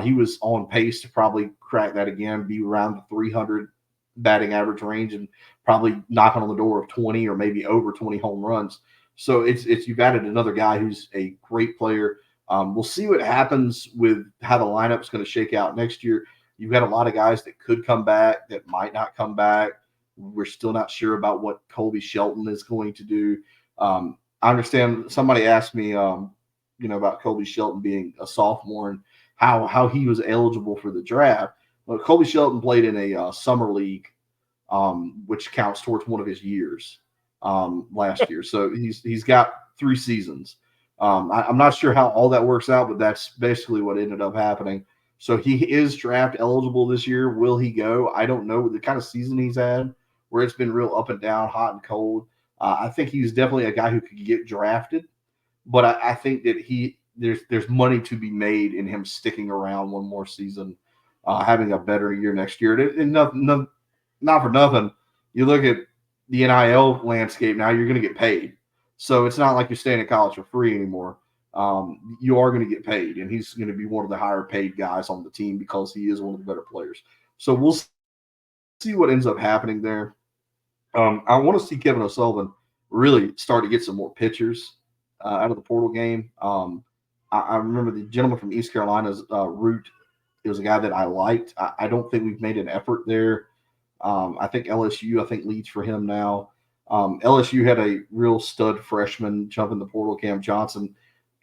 He was on pace to probably crack that again, be around the 300 batting average range, and probably knocking on the door of 20 or maybe over 20 home runs. So it's you've added another guy who's a great player. We'll see what happens with how the lineup is going to shake out next year. You've got a lot of guys that could come back, that might not come back. We're still not sure about what Colby Shelton is going to do. I understand somebody asked me, about Colby Shelton being a sophomore and how he was eligible for the draft. Well, Colby Shelton played in a summer league, which counts towards one of his years last year. So he's got 3 seasons. I'm not sure how all that works out, but that's basically what ended up happening. So he is draft eligible this year. Will he go? I don't know. The kind of season he's had, where it's been real up and down, hot and cold. I think he's definitely a guy who could get drafted, but I think that there's money to be made in him sticking around one more season, having a better year next year. And not for nothing, you look at the NIL landscape now, you're going to get paid. So it's not like you're staying in college for free anymore. You are going to get paid, and he's going to be one of the higher paid guys on the team because he is one of the better players. So we'll see what ends up happening there. I want to see Kevin O'Sullivan really start to get some more pitchers out of the portal game. I remember the gentleman from East Carolina's Root. It was a guy that I liked. I don't think we've made an effort there. I think LSU, leads for him now. LSU had a real stud freshman jump in the portal, Cam Johnson.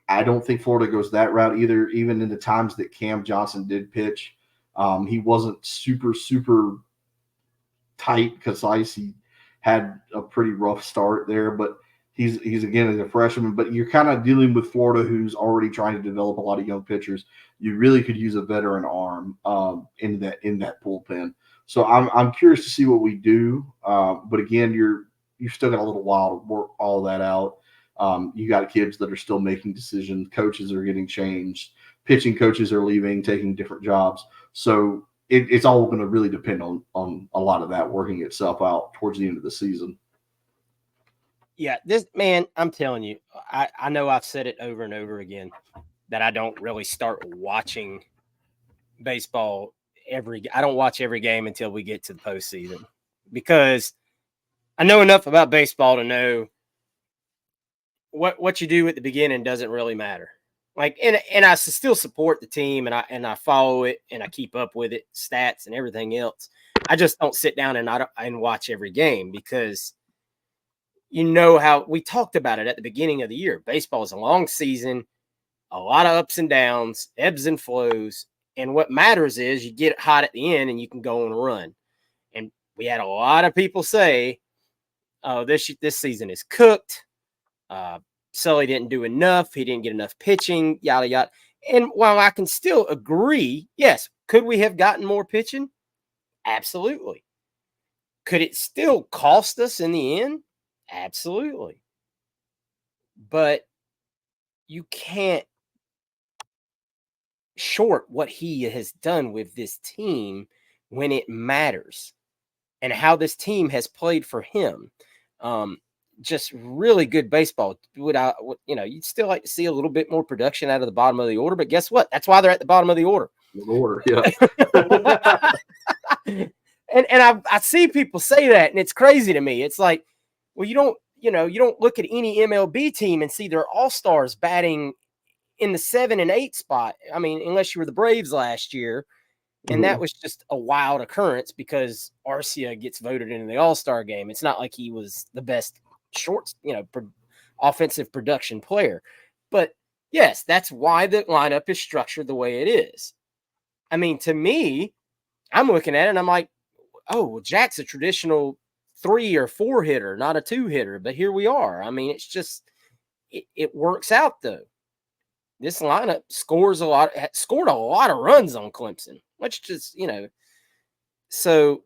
I don't think Florida goes that route either, even in the times that Cam Johnson did pitch. He wasn't super, super tight, concise. He had a pretty rough start there, but he's again as a freshman. But you're kind of dealing with Florida, who's already trying to develop a lot of young pitchers. You really could use a veteran arm in that bullpen. So I'm curious to see what we do. But again, you've still got a little while to work all that out. You got kids that are still making decisions. Coaches are getting changed. Pitching coaches are leaving, taking different jobs. So it's all going to really depend on a lot of that working itself out towards the end of the season. Yeah, this man, I'm telling you, I know I've said it over and over again that I don't really start watching baseball I don't watch every game until we get to the postseason, because I know enough about baseball to know what you do at the beginning doesn't really matter. Like, and I still support the team, and I follow it, and I keep up with it, stats and everything else. I just don't sit down and watch every game, because how we talked about it at the beginning of the year. Baseball is a long season, a lot of ups and downs, ebbs and flows. And what matters is you get hot at the end and you can go on a run. And we had a lot of people say, "Oh, this season is cooked. Sully didn't do enough. He didn't get enough pitching, yada, yada." And while I can still agree, yes, could we have gotten more pitching? Absolutely. Could it still cost us in the end? Absolutely. But you can't short what he has done with this team when it matters, and how this team has played for him. Just really good baseball. You'd still like to see a little bit more production out of the bottom of the order, but guess what? That's why they're at the bottom of the order. Yeah. I see people say that, and it's crazy to me. It's like, well, you don't look at any MLB team and see their all-stars batting in the 7 and 8 spot. I mean, unless you were the Braves last year, and that was just a wild occurrence because Arcia gets voted into the All-Star game. It's not like he was the best offensive production player. But yes, that's why the lineup is structured the way it is. I mean, to me, I'm looking at it and I'm like, oh, well, Jack's a traditional 3 or 4 hitter, not a 2 hitter. But here we are. I mean, it's just it works out though. This lineup scored a lot of runs on Clemson. Let's just, so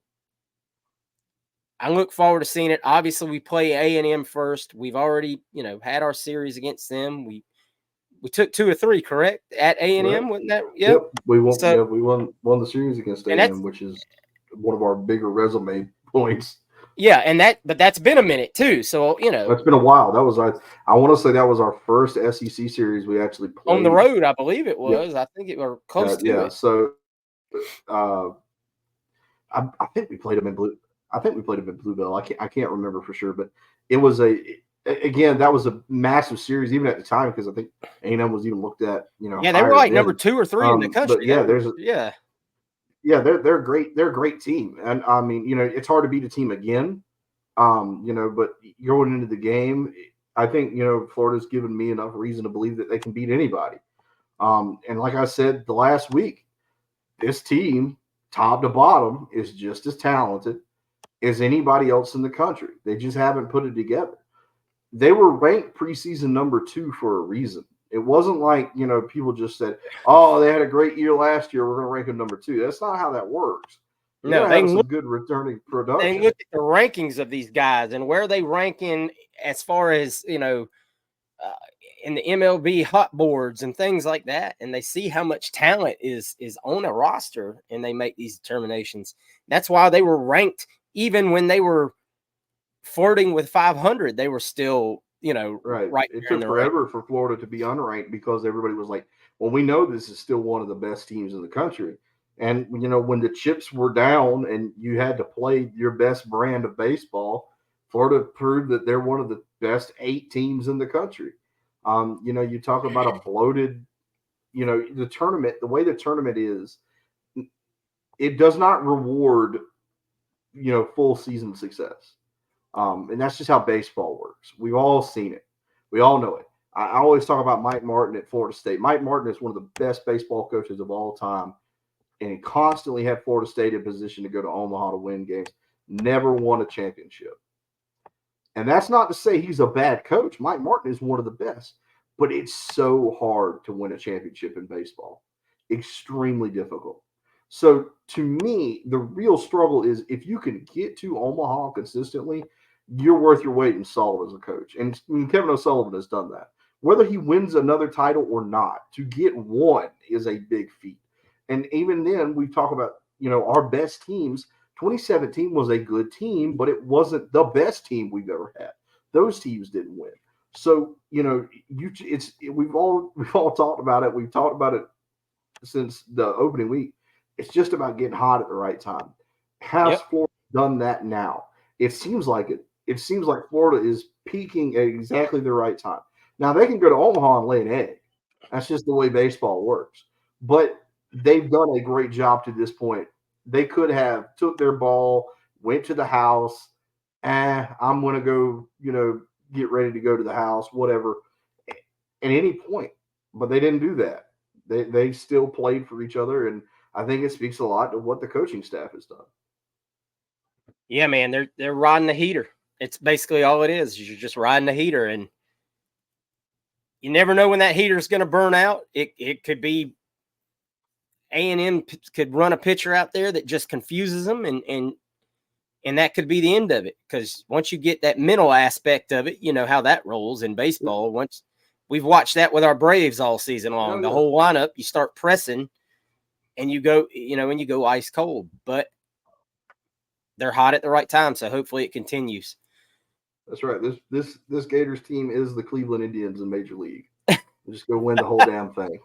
I look forward to seeing it. Obviously, we play A&M first. We've already, had our series against them. We took 2 or 3, correct? At A&M, Right. wasn't that? Yep. We won. So, we won the series against A&M, which is one of our bigger resume points. Yeah, but that's been a minute too. So that's been a while. That was I want to say that was our first SEC series we actually played on the road. I believe it was. Yeah. I think it were close to it. Yeah. So, I think we played them in Blue. I think we played them in Bluebell. I can't remember for sure, but it was again, that was a massive series even at the time because I think A&M was even looked at, Yeah, they were like number 2 or 3 in the country. But they're great. They're a great team, and I mean, it's hard to beat a team again. But going into the game, I think Florida's given me enough reason to believe that they can beat anybody. And like I said the last week, this team, top to bottom, is just as talented as anybody else in the country. They just haven't put it together. They were ranked preseason number 2 for a reason. It wasn't like, people just said, oh, they had a great year last year, we're going to rank them number 2. That's not how that works. No, they have some good returning production. They look at the rankings of these guys and where they rank in as far as, in the MLB hot boards and things like that. And they see how much talent is on a roster and they make these determinations. That's why they were ranked even when they were flirting with 500. They were still, right. It took forever for Florida to be unranked because everybody was like, well, we know this is still one of the best teams in the country. And, when the chips were down and you had to play your best brand of baseball, Florida proved that they're one of the best 8 teams in the country. You talk about a bloated, the tournament, the way the tournament is, it does not reward, full season success. And that's just how baseball works. We've all seen it. We all know it. I always talk about Mike Martin at Florida State. Mike Martin is one of the best baseball coaches of all time. And he constantly had Florida State in position to go to Omaha to win games. Never won a championship. And that's not to say he's a bad coach. Mike Martin is one of the best. But it's so hard to win a championship in baseball. Extremely difficult. So to me, the real struggle is if you can get to Omaha consistently, you're worth your weight in salt as a coach. And Kevin O'Sullivan has done that. Whether he wins another title or not, to get one is a big feat. And even then, we talk about, our best teams. 2017 was a good team, but it wasn't the best team we've ever had. Those teams didn't win. So, we've all talked about it. We've talked about it since the opening week. It's just about getting hot at the right time. Has Florida done that now? It seems like it. It seems like Florida is peaking at exactly the right time. Now, they can go to Omaha and lay an egg. That's just the way baseball works. But they've done a great job to this point. They could have took their ball, went to the house, I'm going to go, get ready to go to the house, whatever, at any point. But they didn't do that. They still played for each other, and I think it speaks a lot to what the coaching staff has done. Yeah, man, they're riding the heater. It's basically all it is. You're just riding the heater, and you never know when that heater is going to burn out. It could be A&M could run a pitcher out there that just confuses them, and that could be the end of it. Because once you get that mental aspect of it, you know how that rolls in baseball. Once we've watched that with our Braves all season long, the whole lineup, you start pressing, and you go, and you go ice cold. But they're hot at the right time, so hopefully it continues. That's right. This Gators team is the Cleveland Indians in Major League. Just go win the whole damn thing.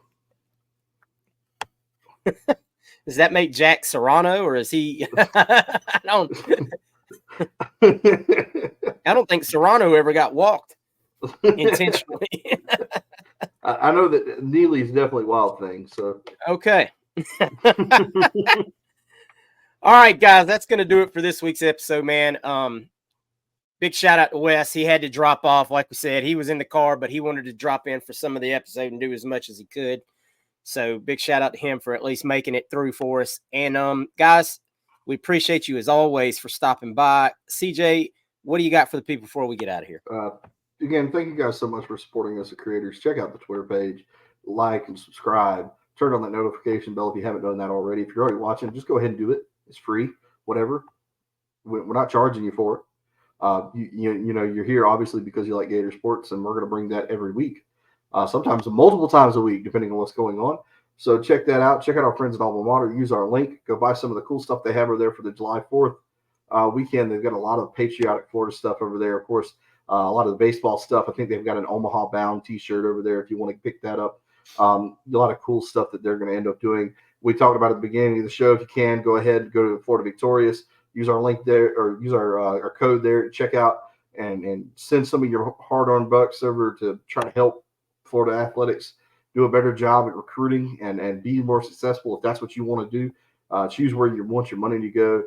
Does that make Jack Serrano, or is he? I don't think Serrano ever got walked intentionally. I know that Neely's definitely Wild Thing. So Okay. All right, guys, that's going to do it for this week's episode, man. Big shout out to Wes. He had to drop off, like we said. He was in the car, but he wanted to drop in for some of the episode and do as much as he could. So big shout out to him for at least making it through for us. And guys, we appreciate you as always for stopping by. CJ, what do you got for the people before we get out of here? Again, thank you guys so much for supporting us, the creators. Check out the Twitter page, like and subscribe. Turn on that notification bell if you haven't done that already. If you're already watching, just go ahead and do it. It's free, whatever. We're not charging you for it. You know, you're here obviously because you like Gator sports, and we're going to bring that every week. Sometimes multiple times a week, depending on what's going on. So check that out. Check out our friends at Alma Mater. Use our link. Go buy some of the cool stuff they have over there for the July 4th weekend. They've got a lot of patriotic Florida stuff over there. Of course, a lot of the baseball stuff. I think they've got an Omaha bound T-shirt over there if you want to pick that up. A lot of cool stuff that they're going to end up doing. We talked about at the beginning of the show. If you can, go ahead and go to Florida Victorious. Use our link there, or use our code there. Check out and send some of your hard-earned bucks over to try to help Florida athletics do a better job at recruiting and be more successful. If that's what you want to do, choose where you want your money to go,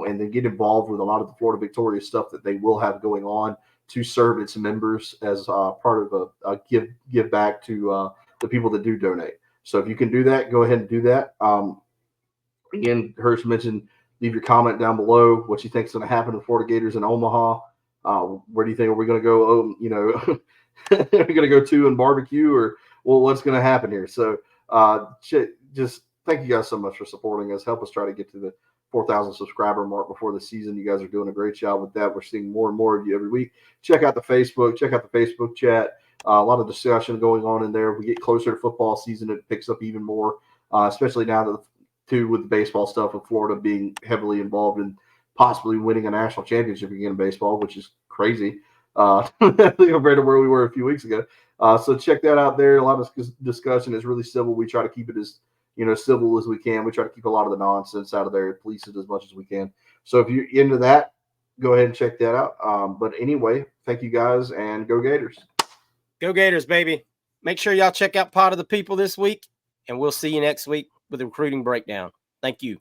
and then get involved with a lot of the Florida Victorious stuff that they will have going on to serve its members as part of a give back to the people that do donate. So if you can do that, go ahead and do that. Again, Hirsch mentioned, leave your comment down below what you think is going to happen to the Florida Gators in Omaha. Where do you think, are we going to go? Are we going to go 2 and barbecue, or what's going to happen here? So just thank you guys so much for supporting us. Help us try to get to the 4,000 subscriber mark before the season. You guys are doing a great job with that. We're seeing more and more of you every week. Check out the Facebook. Check out the Facebook chat. A lot of discussion going on in there. We get closer to football season, it picks up even more, especially now that with the baseball stuff, with Florida being heavily involved in possibly winning a national championship again in baseball, which is crazy compared to where we were a few weeks ago. So check that out there. A lot of discussion is really civil. We try to keep it as civil as we can. We try to keep a lot of the nonsense out of there, police it as much as we can. So if you're into that, go ahead and check that out. But anyway, thank you guys, and go Gators. Go Gators, baby. Make sure y'all check out Pot of the People this week, and we'll see you next week with a recruiting breakdown. Thank you.